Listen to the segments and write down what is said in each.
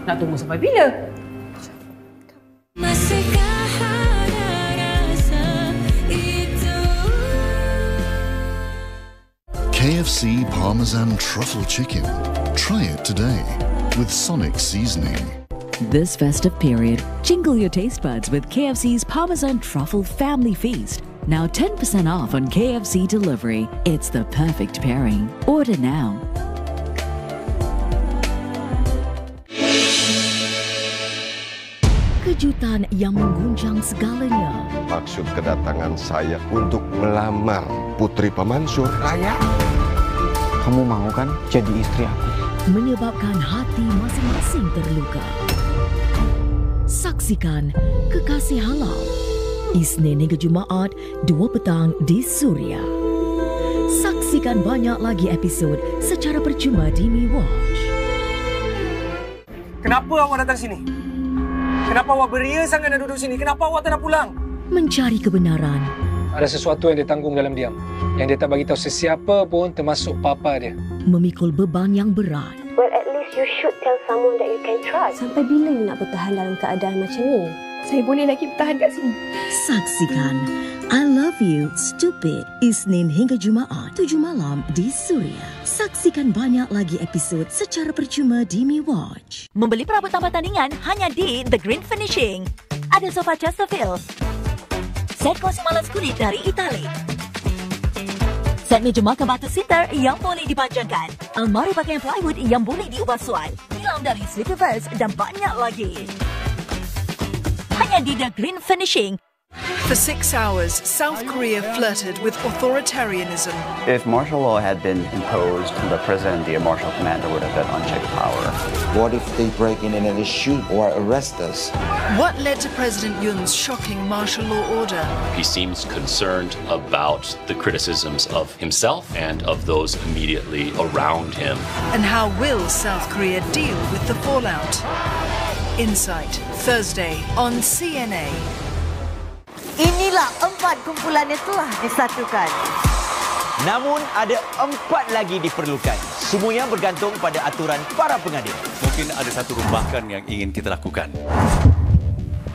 Nak tunggu sampai bila? KFC Parmesan Truffle Chicken. Try it today with Sonic Seasoning. This festive period, jingle your taste buds with KFC's Parmesan Truffle Family Feast. Now 10% off on KFC delivery. It's the perfect pairing. Order now. Kejutan yang mengguncang segalanya. Maksud kedatangan saya untuk melamar Putri Pemansur. Raya? Kamu mau kan jadi istri aku? Menyebabkan hati masing-masing terluka. Saksikan Kekasih Halal. Isnin hingga Jumaat, 2 petang di Suria. Saksikan banyak lagi episod secara percuma di MeWatch. Kenapa awak datang sini? Kenapa awak beria sangat nak duduk sini? Kenapa awak tak nak pulang? Mencari kebenaran. Ada sesuatu yang dia tanggung dalam diam. Yang dia tak bagi tahu sesiapa pun termasuk papa dia. Memikul beban yang berat. Well, at least you should tell someone that you can trust. Sampai bila you nak bertahan dalam keadaan macam ni? Saya boleh lagi bertahan kat sini. Saksikan I Love You, Stupid, Isnin hingga Jumaat, 7 malam di Suria. Saksikan banyak lagi episod secara percuma di MeWatch. Membeli perabot tambah tandingan hanya di The Green Finishing. Ada sofa Chesterfield, set kursi malas kulit dari Itali, set meja makan batu sitter yang boleh dipanjangkan, almari pakaian plywood yang boleh diubah suai, tilam dari Sleepyverse dan banyak lagi. Hanya di The Green Finishing. For 6 hours, South Korea flirted with authoritarianism. If martial law had been imposed, the president, the martial commander, would have had unchecked power. What if they break in and shoot or arrest us? What led to President Yoon's shocking martial law order? He seems concerned about the criticisms of himself and of those immediately around him. And how will South Korea deal with the fallout? Insight, Thursday on CNA. Inilah 4 kumpulan yang telah disatukan. Namun ada 4 lagi diperlukan. Semuanya bergantung pada aturan para pengadil. Mungkin ada satu rombakan yang ingin kita lakukan.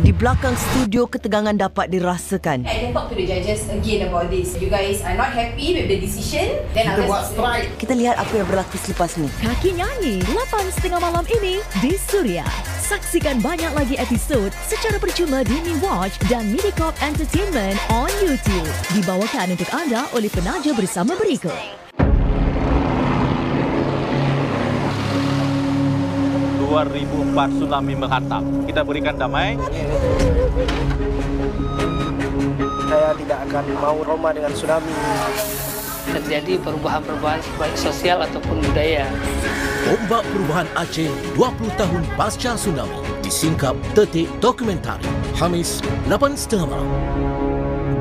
Di belakang studio ketegangan dapat dirasakan. I can talk to the judges again about this. You guys are not happy with the decision, then I'll just strike. Kita lihat apa yang berlaku selepas ni. Kaki Nyanyi 8.30 malam ini di Suria. Saksikan banyak lagi episod secara percuma di MeWatch dan Mediacorp Entertainment on YouTube. Dibawakan untuk anda oleh penaja bersama berikut. 2004 tsunami menghantam. Kita berikan damai. Saya tidak akan mau trauma dengan tsunami. Terjadi perubahan-perubahan baik sosial ataupun budaya. Ombak Perubahan Aceh 20 tahun pasca tsunami disingkap detik dokumentari. Khamis 8.30 malam.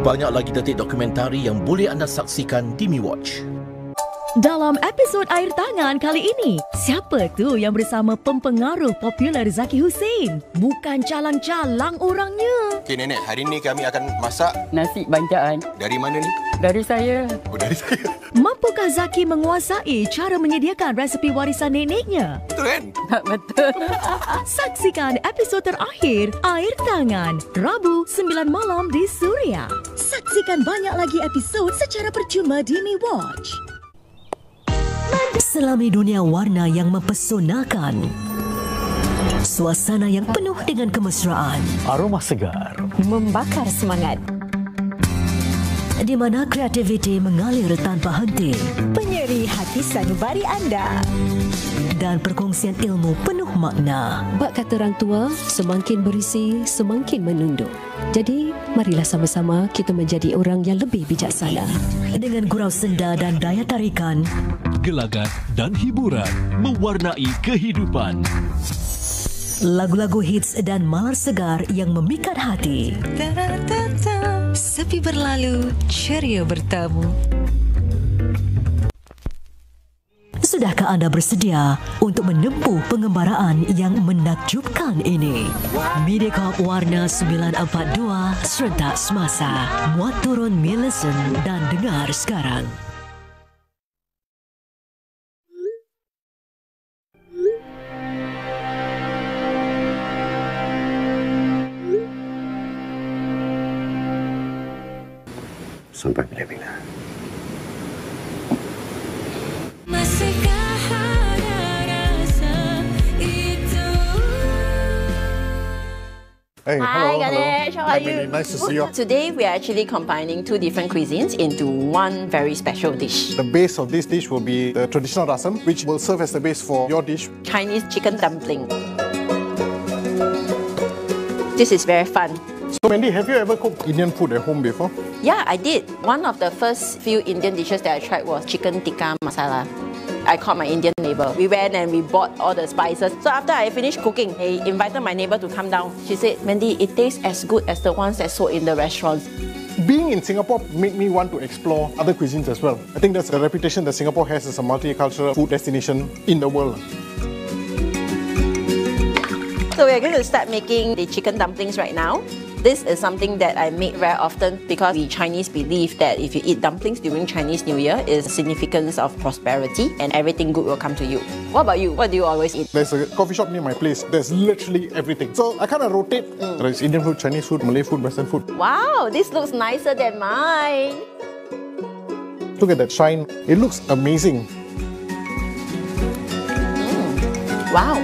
Banyak lagi detik dokumentari yang boleh anda saksikan di MeWatch. Dalam episod Air Tangan kali ini, siapa tu yang bersama pempengaruh popular Zaki Hussein? Bukan calang-calang orangnya. Okey Nenek, hari ini kami akan masak Nasi bancaan. dari mana ni? Dari saya. Oh, dari saya. Mampukah Zaki menguasai cara menyediakan resepi warisan neneknya? Betul kan? Tak betul. Saksikan episod terakhir Air Tangan, Rabu 9 malam di Suria. Saksikan banyak lagi episod secara percuma di MeWatch. Selami dunia warna yang mempesonakan, suasana yang penuh dengan kemesraan, Aroma segar Membakar semangat. di mana kreativiti mengalir tanpa henti, Penyeri hati sanubari anda. dan perkongsian ilmu penuh makna. Bak kata orang tua, semakin berisi, semakin menunduk. Jadi, marilah sama-sama kita menjadi orang yang lebih bijaksana. Dengan gurau senda dan daya tarikan, gelagat dan hiburan mewarnai kehidupan. lagu-lagu hits dan malar segar yang memikat hati. Sepi berlalu, ceria bertamu. Sudahkah anda bersedia untuk menempuh pengembaraan yang menakjubkan ini? Mediacorp Warna 942 serentak semasa. Muat turun listen dan dengar sekarang. sampai bila-bila. Hey, Hi, hello, Ganesh. hello. How are Hi, you? Minnie. Nice to see you. Today, we are actually combining two different cuisines into one very special dish. The base of this dish will be the traditional rasam, which will serve as the base for your dish. Chinese chicken dumpling. This is very fun. So, Mandy, have you ever cooked Indian food at home before? Yeah, I did. One of the first few Indian dishes that I tried was chicken tikka masala. I called my Indian neighbor. We went and we bought all the spices. So after I finished cooking, I invited my neighbor to come down. She said, Mandy, it tastes as good as the ones that sold in the restaurants. Being in Singapore made me want to explore other cuisines as well. I think that's the reputation that Singapore has as a multicultural food destination in the world. So we're going to start making the chicken dumplings right now. This is something that I make very often because we Chinese believe that if you eat dumplings during Chinese New Year, it's a significance of prosperity and everything good will come to you. What about you? What do you always eat? There's a coffee shop near my place. There's literally everything. So I kind of rotate. There's Indian food, Chinese food, Malay food, Western food. Wow, this looks nicer than mine. Look at that shine. It looks amazing. Wow.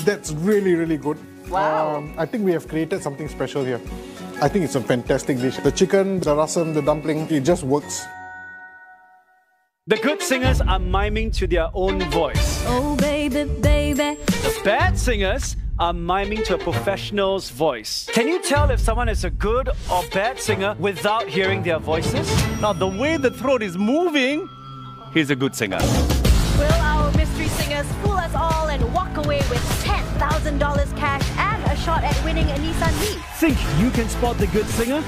That's really, really good. Wow. I think we have created something special here. I think it's a fantastic dish. The chicken, the rasam, the dumpling, it just works. The good singers are miming to their own voice. Oh, baby, baby. The bad singers are miming to a professional's voice. Can you tell if someone is a good or bad singer without hearing their voices? Now, the way the throat is moving, he's a good singer. Will our mystery singers fool us all and walk away with $10,000 cash and a shot at winning a Nissan Leaf? Think you can spot the good singer?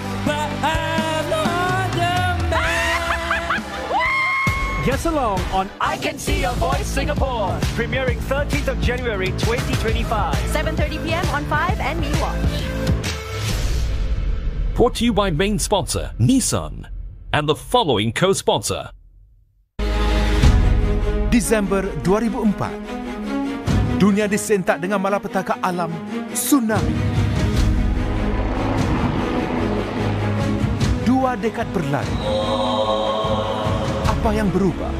Guess along on I Can See Your Voice Singapore, premiering 13th of January 2025. 7:30 p.m. on 5 and Me Watch. Brought to you by main sponsor Nissan and the following co-sponsor. Disember 2004, dunia disentak dengan malapetaka alam tsunami. 2 dekad berlalu. Apa yang berubah?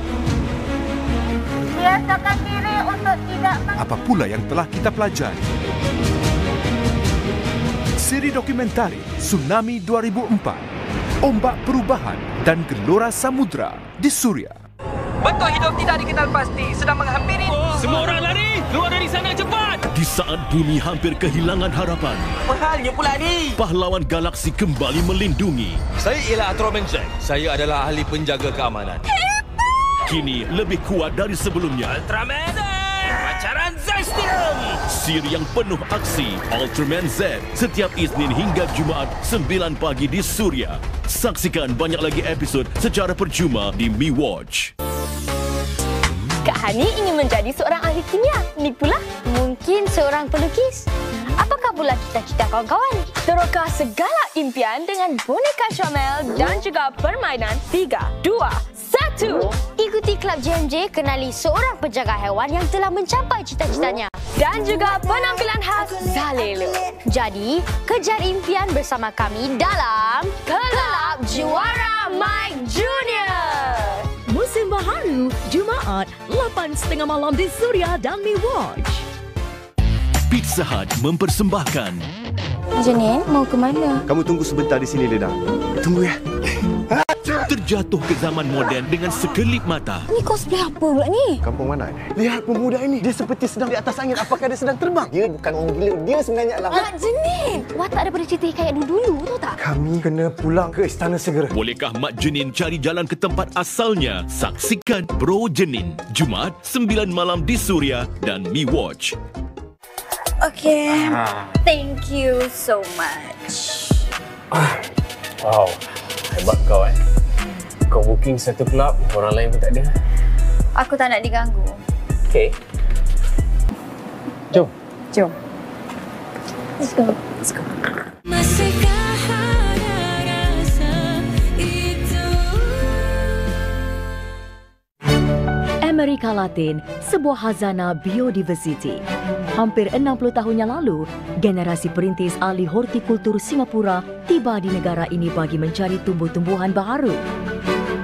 Biasakan diri untuk tidak Apa pula yang telah kita pelajari? Siri dokumentari Tsunami 2004, Ombak Perubahan dan Gelora Samudra di Suria. Bentuk hidup tidak dikenal pasti sedang menghampiri. Semua orang lari, keluar dari sana cepat. Di saat bumi hampir kehilangan harapan, Apa halnya pula ni? pahlawan galaksi kembali melindungi. Saya ialah Ultraman Zack. Saya adalah ahli penjaga keamanan. Kini lebih kuat dari sebelumnya. Ultraman Z! Pacaran Zestim! Siri yang penuh aksi, Ultraman Z, setiap Isnin hingga Jumaat 9 pagi di Suria. Saksikan banyak lagi episod secara percuma di Me Watch. Kak Hani ingin menjadi seorang ahli kimia. Ni pula mungkin seorang pelukis. Apakah pula cita-cita kawan-kawan? Terukah segala impian dengan boneka Charmel dan juga permainan 3, 2, 1. Ikuti Klub JMJ kenali seorang penjaga haiwan yang telah mencapai cita-citanya. Dan juga penampilan khas Zalelu. Jadi, kejar impian bersama kami dalam Kelab Juara Mike Junior. Musim Baharu, Jumaat, 8:30 malam di Suria dan Me Watch. Pizza Hut mempersembahkan. Jenin, mau ke mana? Kamu tunggu sebentar di sini, Leda. Tunggu ya. Terjatuh ke zaman moden dengan sekelip mata. Ni cosplay apa pula ni? Kampung mana ni? Lihat pemuda ini. Dia seperti sedang di atas angin. Apakah dia sedang terbang? Dia bukan orang gila. Dia sebenarnya adalah... Mak Jenin! Wah tak ada pada cerita kayak dulu-dulu, tahu tak? Kami kena pulang ke istana segera. Bolehkah Mak Jenin cari jalan ke tempat asalnya? Saksikan Bro Jenin. Jumaat 9 malam di Suria dan Me Watch. Okay. Thank you so much. Wow, hebat kau Kau booking satu kelab, orang lain pun tak ada. Aku tak nak diganggu. Okay. Jom. Jom. Let's go. Let's go. Amerika Latin, sebuah khazanah biodiversity. Hampir 60 tahun yang lalu, generasi perintis ahli hortikultur Singapura tiba di negara ini bagi mencari tumbuh-tumbuhan baharu.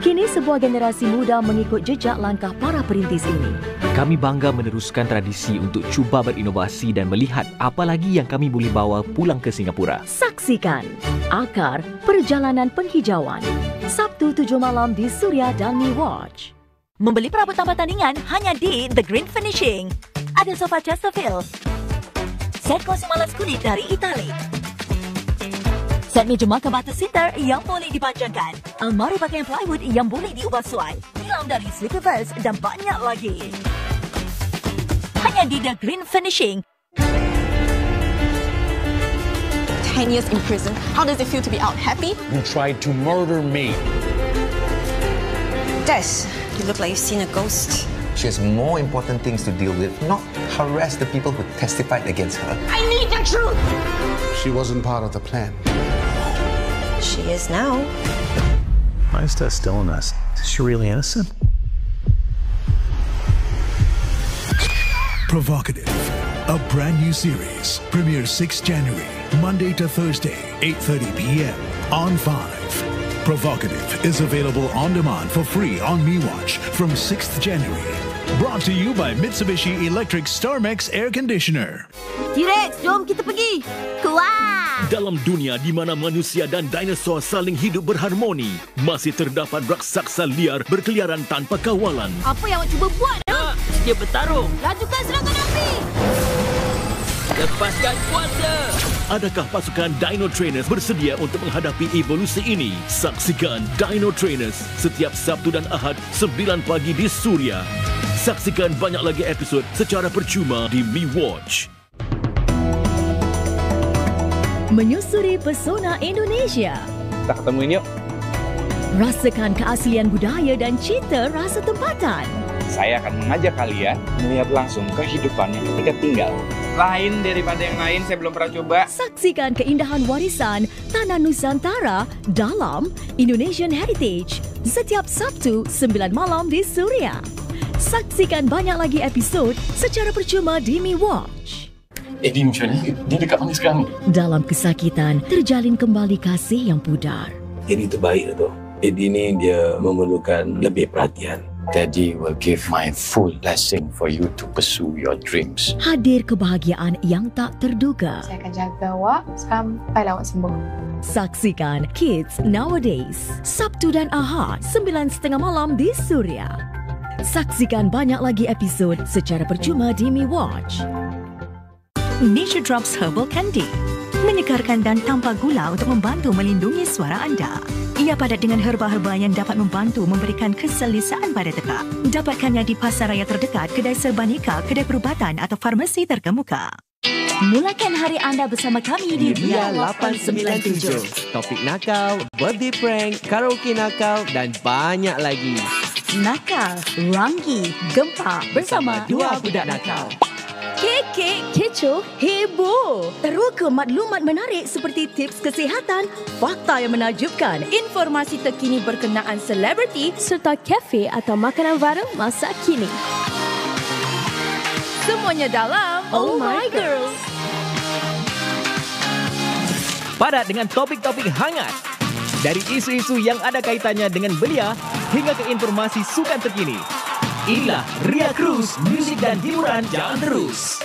Kini sebuah generasi muda mengikut jejak langkah para perintis ini. Kami bangga meneruskan tradisi untuk cuba berinovasi dan melihat apa lagi yang kami boleh bawa pulang ke Singapura. Saksikan Akar Perjalanan Penghijauan, Sabtu 7 malam di Suria dan Mi Watch. Membeli perabotan pertandingan hanya di The Green Finishing. Ada sofa Chesterfield, set kursi malas kulit dari Itali, set meja makan batu sitter yang boleh dipanjangkan, almari pakaian plywood yang boleh diubah suai, tilam dari Sleepiverse dan banyak lagi. Hanya di The Green Finishing. 10 years in prison. How does it feel to be out? Happy? You tried to murder me. Des, you look like you've seen a ghost. She has more important things to deal with, not harass the people who testified against her. I need the truth! She wasn't part of the plan. She is now. Why is that still in us? Is she really innocent? Provocative, a brand new series, premieres 6 January, Monday to Thursday, 8:30 p.m. on 5. Provocative is available on demand for free on MeWatch from 6th January. Brought to you by Mitsubishi Electric Starmex Air Conditioner. T-Rex, jom kita pergi. Kuat! Dalam dunia di mana manusia dan dinosaur saling hidup berharmoni, masih terdapat raksasa liar berkeliaran tanpa kawalan. Apa yang awak cuba buat? Dia bertarung. Lajukan serangan api! Lepaskan kuasa. Adakah pasukan Dino Trainers bersedia untuk menghadapi evolusi ini? Saksikan Dino Trainers setiap Sabtu dan Ahad 9 pagi di Suria. Saksikan banyak lagi episod secara percuma di MeWatch. Menyusuri pesona Indonesia. Tak ketemuin yuk. Rasakan keaslian budaya dan cita rasa tempatan. Saya akan mengajak kalian melihat langsung kehidupan yang ketika tinggal. Lain daripada yang lain, saya belum pernah coba. Saksikan keindahan warisan Tanah Nusantara dalam Indonesian Heritage setiap Sabtu 9 malam di Suria. Saksikan banyak lagi episod secara percuma di MeWatch. Eddie macam mana? Dia dekat mana sekarang ni? Dalam kesakitan, terjalin kembali kasih yang pudar. Eddie terbaik tu. Eddie ni dia memerlukan lebih perhatian. Daddy will give my full blessing for you to pursue your dreams. Hadir kebahagiaan yang tak terduga. Saya akan jaga awak sampailah awak sembuh. Saksikan Kids Nowadays, Sabtu dan Ahad 9:30 malam di Suria. Saksikan banyak lagi episod secara percuma di MeWatch. Nature Drops Herbal Candy. Menyegarkan dan tanpa gula untuk membantu melindungi suara anda. Ia padat dengan herba-herba yang dapat membantu memberikan keselesaan pada tekak. Dapatkannya di pasaraya terdekat, kedai serbanika, kedai perubatan atau farmasi terkemuka. Mulakan hari anda bersama kami di Ria 897. Topik nakal, birthday prank, karaoke nakal dan banyak lagi. Nakal, Ranggi, Gempa bersama dua budak nakal. Kekek, kecoh, heboh. Teruka maklumat menarik seperti tips kesihatan, fakta yang menakjubkan, informasi terkini berkenaan selebriti serta kafe atau makanan baru masa kini. Semuanya dalam Oh My Girls. Padat dengan topik-topik hangat. Dari isu-isu yang ada kaitannya dengan belia hingga ke informasi sukan terkini. Inilah Ria Cruz, muzik dan hiburan jalan terus.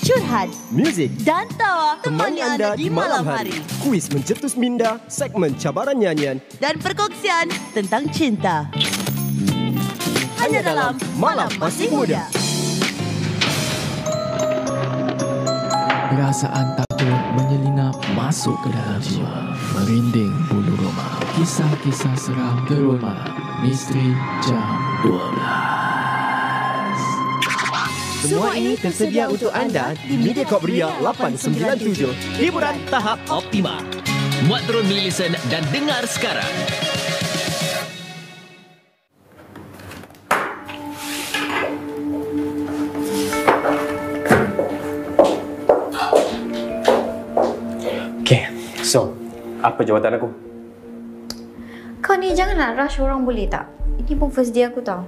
Curhat, muzik dan tawa temani anda di malam hari. Kuis mencetus minda, segmen cabaran nyanyian dan perkongsian tentang cinta. Hanya dalam Malam Masih Muda. Perasaan takut menyelinap masuk ke dalam jiwa, merinding bulu roma. Kisah-kisah seram gerun malam, misteri jam 12. Semua ini tersedia untuk anda di Mediacorp Ria 897. Hiburan tahap optima. Muat turun listen dan dengar sekarang. Okay, so apa jawatan aku? Kau ni janganlah rush orang boleh tak? Ini pun first day aku tau.